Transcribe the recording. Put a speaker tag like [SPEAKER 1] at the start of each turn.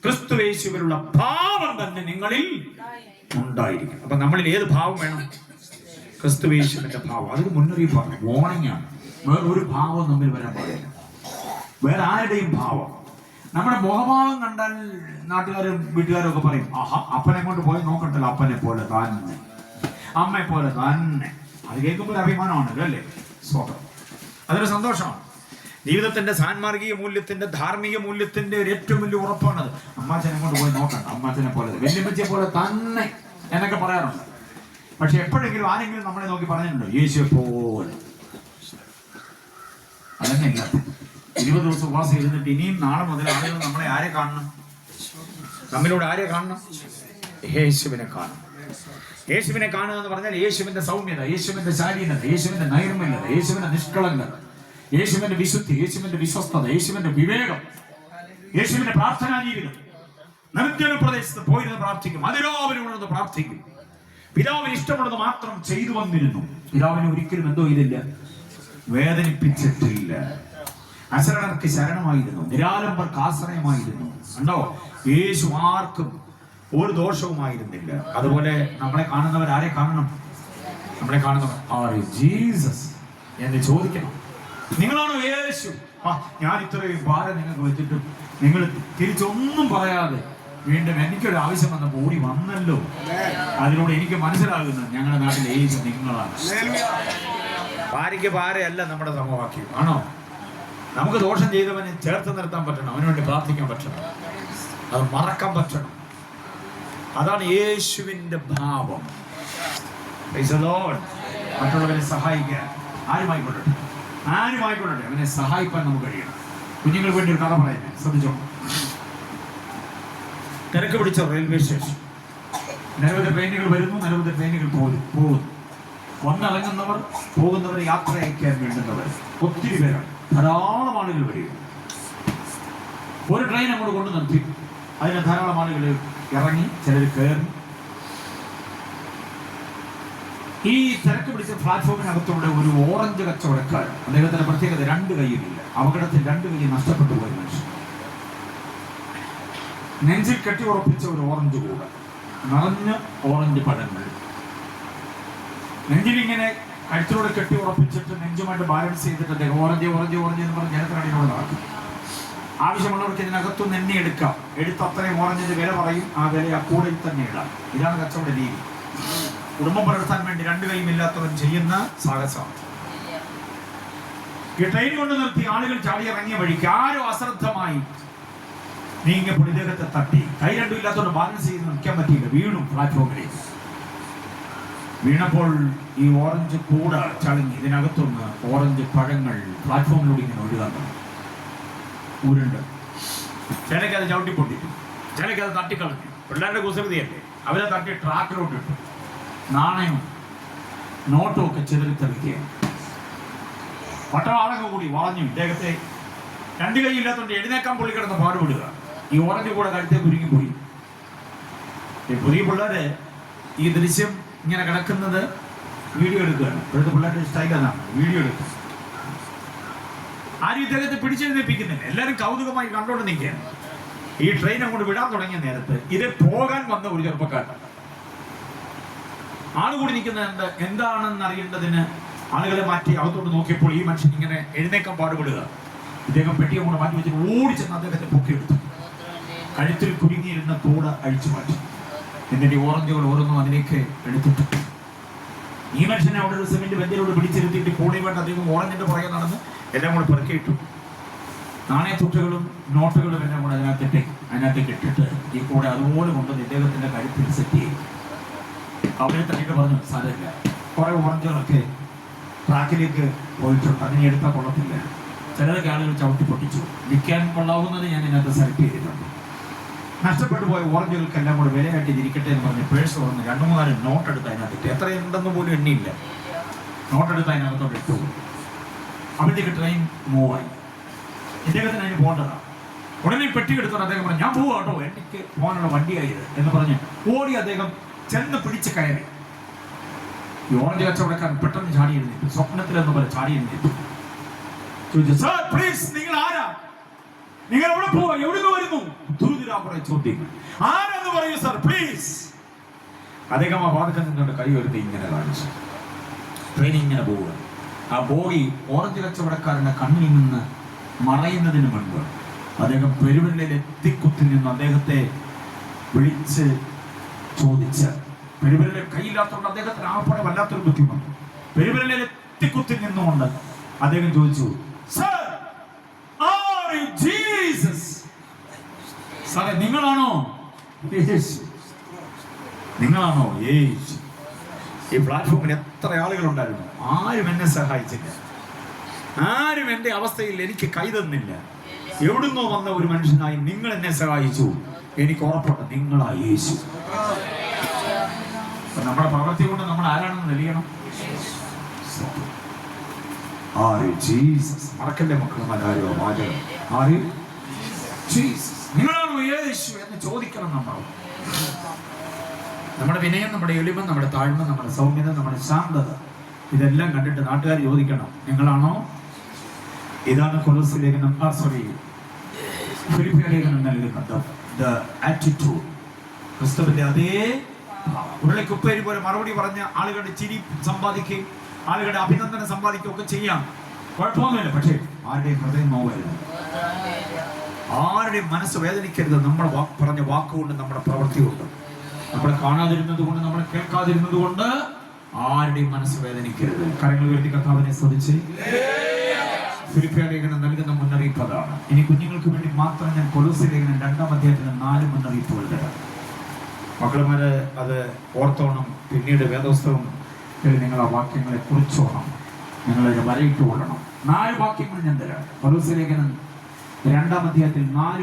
[SPEAKER 1] ക്രിസ്തുയേശുവിലുള്ള ഭാവം തന്നെ നിങ്ങളിൽ ഉണ്ടായിരിക്കും. അപ്പൊ നമ്മളിൽ ഏത് ഭാവം വേണം? ക്രിസ്തുയേശുവിന്റെ ഭാവം. അതൊരു മുന്നറിയിപ്പാണ്, വാർണിംഗ് ആണ്. വേറെ ഒരു ഭാവം നമ്മിൽ വരാൻ പാടില്ല, വേറെ ആരുടെയും ഭാവം. നമ്മുടെ മുഖഭാവം കണ്ടാൽ നാട്ടുകാരും വീട്ടുകാരും ഒക്കെ പറയും, ആഹാ അപ്പനെ കൊണ്ട് പോയി നോക്കണ്ടല്ലോ, അപ്പനെ പോലെ തന്നെ, അമ്മയെ പോലെ തന്നെ. അത് കേൾക്കുമ്പോൾ ഒരു അഭിമാനമാണല്ലോ അല്ലേ? സ്വന്തം അതൊരു സന്തോഷമാണ്. ജീവിതത്തിന്റെ സാൻമാർഗിക മൂല്യത്തിന്റെ ധാർമ്മിക മൂല്യത്തിന്റെ ഒരു ഏറ്റവും വലിയ ഉറപ്പാണത്. അമ്മാച്ചനെ കൊണ്ട് പോയി നോക്കണ്ട, അമ്മാച്ചനെ പോലെ വല്യമ്മച്ചിയെ പോലെ തന്നെ എന്നൊക്കെ പറയാറുണ്ട്. പക്ഷെ എപ്പോഴെങ്കിലും ആരെങ്കിലും നമ്മളെ നോക്കി പറഞ്ഞിട്ടുണ്ടോ യേശുവെ പോലെ? അതന്നെ ഇല്ല. 20 ദിവസം ഉപവാസം ഇരുന്നിട്ട് ഇനിയും നാളെ മുതൽ ആളുകൾ നമ്മളെ ആരെ കാണണം? നമ്മിലൂടെ ആരെ കാണണം? യേശുവിനെ കാണണം. യേശുവിനെ കാണുക എന്ന് പറഞ്ഞാൽ യേശുവിന്റെ സൗമ്യത, യേശുവിന്റെ ശാരീരത, യേശുവിന്റെ നൈർമല്യത, യേശുവിന്റെ നിഷ്കളങ്കത, യേശുവിന്റെ വിശുദ്ധി, യേശുവിന്റെ വിശ്വസ്തത, യേശുവിന്റെ വിവേകം, യേശുവിന്റെ പ്രാർത്ഥനാ ജീവിതം. നിർജ്ജന പ്രദേശത്ത് പോയിരുന്ന് പ്രാർത്ഥിക്കും, അതിരാവിലെ ഉണർന്ന് പ്രാർത്ഥിക്കും. പിതാവിന് ഇഷ്ടമുള്ളത് മാത്രം ചെയ്തു വന്നിരുന്നു. പിതാവിനെ ഒരിക്കലും എന്തോ ഇതില്ല, വേദനിപ്പിച്ചിട്ടില്ല. അശരണർക്ക് ശരണമായിരുന്നു, നിരാലംബർക്ക് ആശ്രയമായിരുന്നു. കണ്ടോ, യേശു ആർക്കും ഒരു ദോഷവുമായിരുന്നില്ല. അതുപോലെ നമ്മളെ കാണുന്നവർ ആരെ കാണണം? നമ്മളെ കാണുന്നവർ ആര്? ജീസസ് എന്ന് ചോദിക്കണം. നിങ്ങളാണോ യേശു? ഞാൻ ഇത്രയും ഭാരം നിങ്ങൾക്ക് വെച്ചിട്ടും നിങ്ങൾ തിരിച്ചൊന്നും പറയാതെ വീണ്ടും എനിക്കൊരു ആവശ്യം വന്നപ്പോൾ ഓടി വന്നല്ലോ. അതിലൂടെ എനിക്ക് മനസ്സിലാകുന്നത് ഞങ്ങളുടെ നാട്ടിലെ യേശു നിങ്ങളാണ്. ഭാര്യയ്ക്ക് ഭാര്യയല്ല നമ്മുടെ സമവാക്യം, ആണോ? നമുക്ക് ദോഷം ചെയ്തവനെ ചേർത്ത് നിർത്താൻ പറ്റണം, അവന് വേണ്ടി പ്രാർത്ഥിക്കാൻ പറ്റണം, അത് മറക്കാൻ പറ്റണം. അതാണ് യേശുവിന്റെ ഭാവം. മറ്റുള്ളവരെ സഹായിക്കാൻ ആരുമായിക്കൊള്ളട്ടെ, അവനെ സഹായിക്കാൻ നമുക്ക് കഴിയണം. കുഞ്ഞുങ്ങൾക്ക് വേണ്ടി ഒരു കഥ പറയുന്നത് ശ്രദ്ധിച്ചോ. തിരക്ക് പിടിച്ച റെയിൽവേ സ്റ്റേഷൻ, നിരവധി ട്രെയിനുകൾ വരുന്നു, നിരവധി ട്രെയിനുകൾ പോകുന്നു. വന്നിറങ്ങുന്നവർ, പോകുന്നവരെ യാത്ര അയക്കാൻ വേണ്ടുന്നവർ ഒത്തിരി പേരാണ്, ധാരാളം ആളുകൾ വരിക. ഒരു ട്രെയിൻ അങ്ങോട്ട് കൊണ്ടു നിർത്തി, അതിന് ധാരാളം ആളുകൾ ഇറങ്ങി, ചിലർ കയറി. ഈ തിരക്ക് പിടിച്ച പ്ലാറ്റ്ഫോമിനകത്തൂടെ ഒരു ഓറഞ്ച് കച്ചവടക്കാരൻ, അദ്ദേഹത്തിന്റെ പ്രത്യേകത 2 കൈയിലില്ല, അപകടത്തിൽ 2 കൈ നഷ്ടപ്പെട്ടു പോയ മനുഷ്യൻ. നെഞ്ചിൽ കെട്ടി ഉറപ്പിച്ച ഒരു ഓറഞ്ച് കൂട, നിറഞ്ഞ ഓറഞ്ച് പഴങ്ങൾ നെഞ്ചിലിങ്ങനെ കഴുത്തിലൂടെ കെട്ടി ഉറപ്പിച്ചിട്ട് നെഞ്ചുമായിട്ട് ബാലൻസ് ചെയ്തിട്ട് അദ്ദേഹം ഓറഞ്ച് ഓറഞ്ച് ഓറഞ്ച് എന്ന് പറഞ്ഞ് ജനത്തിനടിയിലൂടെ നടക്കും. ആവശ്യമുള്ളവർക്ക് ഇതിനകത്തുനിന്ന് എണ്ണി എടുക്കാം, എടുത്ത് അത്രയും ഓറഞ്ചിന്റെ വില പറയും, ആ വില ആ കൂടയിൽ തന്നെ ഇടാം. ഇതാണ് കച്ചവട രീതി. കുടുംബം പുലർത്താൻ വേണ്ടി 2 കൈയും ഇല്ലാത്തവൻ ചെയ്യുന്ന സാഹസമാണ്. ഈ ട്രെയിൻ കൊണ്ട് നിർത്തി ആളുകൾ ചാടിയിറങ്ങിയ വഴിക്ക് ആരോ അശ്രദ്ധമായി നീങ്ങിയപ്പോൾ ഇദ്ദേഹത്തെ തട്ടി. കൈ 2 ഇല്ലാത്തവന് ബാലൻസ് ചെയ്ത് നിൽക്കാൻ പറ്റിയില്ല, വീണു പ്ലാറ്റ്ഫോമിലേക്ക്. വീണപ്പോൾ ഈ ഓറഞ്ച് കൂട ചളങ്ങി, ഇതിനകത്തുനിന്ന് ഓറഞ്ച് പഴങ്ങൾ പ്ലാറ്റ്ഫോമിലൂടെ ഇങ്ങനെ ഒഴുകാൻ തുടങ്ങി. ഊരുണ്ട്. ചിലക്ക് അത് ചവിട്ടി പൊട്ടിട്ടു, ചിലക്ക് അത് തട്ടിക്കളഞ്ഞു. പിള്ളേരുടെ കുസൃതിയല്ലേ, അവരെ തട്ടി ട്രാക്കിലോട്ട് ഇട്ടു. നാണയവും നോട്ടും ഒക്കെ ചിതറിത്തെറിക്കുകയാണ്. പട്ടവാളൊക്കെ കൂടി വളഞ്ഞു. ഇദ്ദേഹത്തെ 2 കൈയില്ലാത്തതുകൊണ്ട് എഴുന്നേക്കാൻ പുള്ളി കിടന്ന് പാടുപെടുക. ഈ ഓറഞ്ച് കൂടെ കഴുത്തെ കുരുങ്ങിപ്പോയി. ഈ പുതിയ പിള്ളേര് ഈ ദൃശ്യം ഇങ്ങനെ കിടക്കുന്നത് വീഡിയോ എടുക്കുകയാണ്. ഇപ്പോഴത്തെ പിള്ളേരുടെ സ്റ്റൈൽ അതാണ്, വീഡിയോ എടുക്കുക. ആരും ഇദ്ദേഹത്തെ പിടിച്ചെഴുന്നേൽപ്പിക്കുന്നില്ല, എല്ലാവരും കൗതുകമായി കണ്ടോണ്ട് നിൽക്കുകയാണ്. ഈ ട്രെയിൻ അങ്ങോട്ട് വിടാൻ തുടങ്ങിയ നേരത്ത് ഇത് പോകാൻ വന്ന ഒരു ചെറുപ്പക്കാരൻ ആളുകൂടി നിൽക്കുന്നത് എന്താണെന്ന് അറിയേണ്ടതിന് ആളുകളെ മാറ്റി അകത്തോട്ട് നോക്കിയപ്പോൾ ഈ മനുഷ്യൻ ഇങ്ങനെ എഴുന്നേക്കാൻ പാടുപെടുക. ഇദ്ദേഹം പെട്ടിയെ കൊണ്ട് മാറ്റി വെച്ചിട്ട് ഓടിച്ചെന്ന് അദ്ദേഹത്തെ പൊക്കിയെടുത്തു. കഴുത്തിൽ കുരുങ്ങിയിരുന്ന തോട് അഴിച്ചു മാറ്റി. എന്നിട്ട് ഓറഞ്ചുകൾ ഓരോന്നും അതിലേക്ക് എടുത്തിട്ടു. ഈ മനുഷ്യനെ അവിടെ ഒരു സിമെന്റ് ബെഞ്ചിലോട് പിടിച്ചിരുത്തിയിട്ട് കൂടെ വേണ്ട അദ്ദേഹം ഓറഞ്ചിന്റെ പുറകെ നടന്ന് എല്ലാം കൂടെ പെറുക്കിയിട്ടു. നാണയത്തുട്ടുകളും നോട്ടുകളും എല്ലാം കൂടെ അതിനകത്തേക്ക് ഇട്ടിട്ട് ഈ കൂടെ അതുപോലെ കൊണ്ടുവന്ന് ഇദ്ദേഹത്തിന്റെ കഴുത്തിൽ സെറ്റ് ചെയ്യും. അവരെ തട്ടിയിട്ട് പറഞ്ഞു, സാരമില്ല, കുറെ ഓറഞ്ചുകളൊക്കെ ട്രാക്കിലേക്ക് പോയിട്ടുണ്ട്, അതിനെ എടുത്താൽ കൊള്ളത്തില്ല. ചിലരൊക്കെ ആളുകൾ ചവിട്ടി പൊട്ടിച്ചു. വിൽക്കാൻ കൊള്ളാവുന്നത് ഞാൻ ഇതിനകത്ത് സെലക്ട് ചെയ്തിട്ടുണ്ട്. നഷ്ടപ്പെട്ടു പോയ ഓറഞ്ചുകൾക്കെല്ലാം കൂടെ വിലയായിട്ട് ഇരിക്കട്ടെ എന്ന് പറഞ്ഞ് പേഴ്സ് തുറന്ന് 2-3 നോട്ടെടുത്ത് അതിനകത്തിട്ട്, എത്രയുണ്ടെന്ന് പോലും എണ്ണിയില്ല, നോട്ടെടുത്ത് അതിനകത്തോട്ട് ഇട്ടു. അപ്പോഴത്തേക്ക് ട്രെയിൻ മൂവായി. ഇദ്ദേഹത്തിന് അതിന് പോകേണ്ടതാണ്. ഉടനെ പെട്ടി എടുത്തോണ്ട് അദ്ദേഹം പറഞ്ഞു, ഞാൻ പോവാ കേട്ടോ, എനിക്ക് പോകാനുള്ള വണ്ടിയായത് എന്ന് പറഞ്ഞ് ഓടി അദ്ദേഹം ചെന്ന് പിടിച്ച് കയറി. ഈ ഓറഞ്ച് കച്ചവടക്കാരൻ പെട്ടെന്ന് ചാടി എഴുന്നേറ്റു, സ്വപ്നത്തിലെന്ന് പോലെ ചാടി എഴുന്നേറ്റു. ചോദിച്ചു, സർ പ്ലീസ്, നിങ്ങൾ ആരാ? നിങ്ങൾ എവിടെ പോവാ? എവിടെ വരുന്നു? ദുരിതരാപുറ ചോദ്യങ്ങൾ. ആരെന്ന് പറയൂ സർ പ്ലീസ്. അദ്ദേഹം ആ വാദത്തിൽ നിന്നുകൊണ്ട് കൈ ഉയർത്തി ഇങ്ങനെ കാണിച്ചു. ട്രെയിൻ ഇങ്ങനെ പോവുക. ആ ബോഗി ഓറഞ്ച് കച്ചവടക്കാരന്റെ കണ്ണിൽ നിന്ന് മറയുന്നതിന് മുൻപ് അദ്ദേഹം പെരുവിരലിൽ എത്തിക്കുത്തിൽ നിന്ന് അദ്ദേഹത്തെ വിളിച്ച് ചോദിച്ച്, പെരുവിരലിൽ കൈയില്ലാത്തതുകൊണ്ട് അദ്ദേഹത്തിന് ആപ്പടെ വല്ലാത്തൊരു ബുദ്ധിമുട്ട്. പെരുവിരലിൽ എത്തിക്കുത്തിൽ നിന്നുകൊണ്ട് അദ്ദേഹം ചോദിച്ചു, സർ ആർ യു ജീസസ്? സാറേ നിങ്ങളാണോ യേശു? നിങ്ങളാണോ യേശു? ഈ പ്ലാറ്റ്ഫോമിൽ എത്ര ആളുകളുണ്ടായിരുന്നു, ആരും എന്നെ സഹായിച്ചില്ല, ആരും എൻ്റെ അവസ്ഥയിൽ എനിക്ക് കൈ തന്നില്ല. എവിടുന്നോ വന്ന ഒരു മനുഷ്യനായി നിങ്ങൾ എന്നെ സഹായിച്ചു. എനിക്ക് ഉറപ്പുണ്ട് നിങ്ങളാ യേശു. നമ്മുടെ പ്രവൃത്തി കൊണ്ട് നമ്മൾ ആരാണെന്ന് തെളിയണം. മറക്കല്ലേ മക്കളുമാരോ വാചകം, നിങ്ങളാണോ യേശു എന്ന് ചോദിക്കണം. നമ്മുടെ വിനയം, നമ്മുടെ എളിമ, നമ്മുടെ താഴ്മ, നമ്മുടെ സൗമ്യത, നമ്മുടെ ശാന്തത, ഇതെല്ലാം കണ്ടിട്ട് നാട്ടുകാർ ചോദിക്കണം നിങ്ങളാണോ? ഇതാണ് കൊലോസ്യ ലേഖനം, ഫിലിപ്പിയ ലേഖനം നൽകുന്ന ആറ്റിറ്റ്യൂഡ്. ക്രിസ്തുവിന്റെ അതേ ഉരുളക്കുപ്പേരി പോലെ മറുപടി പറഞ്ഞ ആളുകളുടെ ചിരി സമ്പാദിക്കുകയും ആളുകളുടെ അഭിനന്ദനം സമ്പാദിക്കുകയും ഒക്കെ ചെയ്യാം, കുഴപ്പമൊന്നുമില്ല. പക്ഷേ ആരുടെയും ഹൃദയം നോവരുത്, ആരുടെയും മനസ്സ് വേദനിക്കരുത്. നമ്മൾ പറഞ്ഞ വാക്കുകൊണ്ട്, നമ്മുടെ പ്രവൃത്തി കൊണ്ട്, നമ്മളെ കാണാതിരുന്നത് കൊണ്ട്, നമ്മളെ കേൾക്കാതിരുന്നത് കൊണ്ട് ആരുടെയും മനസ്സ് വേദനിക്കരുത്. കരങ്ങൾ ഉയർത്തി കർത്താവിനെ സ്തുതിച്ച് ഫിലിപ്പിയ ലേഖനം നൽകുന്ന മുന്നറിയിപ്പ് അതാണ്. ഇനി കുഞ്ഞുങ്ങൾക്ക് വേണ്ടി മാത്രം ഞാൻ കൊലോസ്യ ലേഖനം 2-ാം അധ്യായത്തിന് 4 മുന്നറിയിപ്പുകൾ തരാം. മക്കളുമാര് അത് ഓർത്തോണം. പിന്നീട് വേദോസ്തവം നിങ്ങൾ ആ വാക്യങ്ങളെ കുറിച്ചോണം, നിങ്ങളത് വരയിട്ട് കൊള്ളണം. 4 വാക്യങ്ങൾ ഞാൻ തരാം. കൊലോസ്യ ലേഖനം 2-ാം അധ്യായത്തിൽ 4